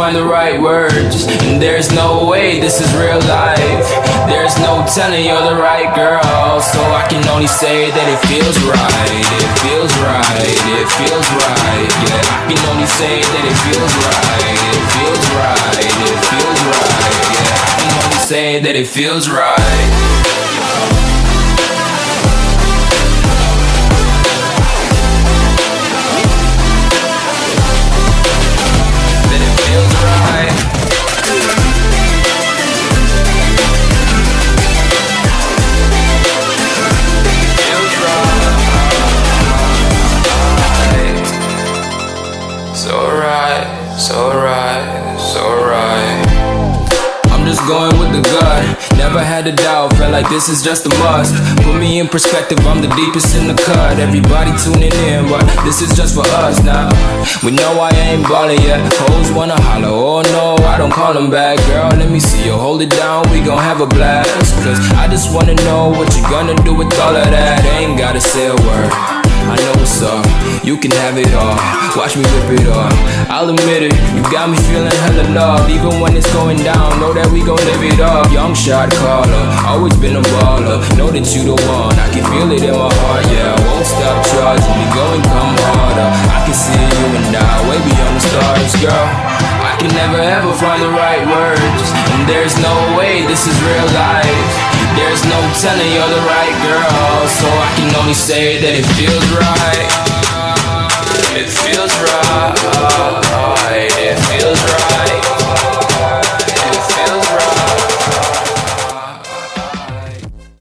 find the right words, and there's no way this is real life. There's no telling you're the right girl, so I can only say that it feels right. It feels right, it feels right. Yeah, I can only say that it feels right. It feels right, it feels right. Yeah, I can only say that it feels right. Going with the gut, never had a doubt, felt like this is just a must. Put me in perspective, I'm the deepest in the cut. Everybody tuning in, but this is just for us now. We know I ain't ballin' yet, hoes wanna holler, oh no, I don't call them back. Girl, let me see you hold it down, we gon' have a blast. Cause I just wanna know what you gonna do with all of that. Ain't gotta say a word, I know what's up, you can have it all. Watch me rip it off, I'll admit it, you got me feeling hella love. Even when it's going down, know that we gon' live it up. Young shot caller, always been a baller. Know that you the one, I can feel it in my heart. Yeah, I won't stop charging me, go and come harder. I can see you and I, way beyond the stars, girl. I can never ever find the right words, and there's no way this is real life. There's no telling you're the right girl, so I can only say that it feels right.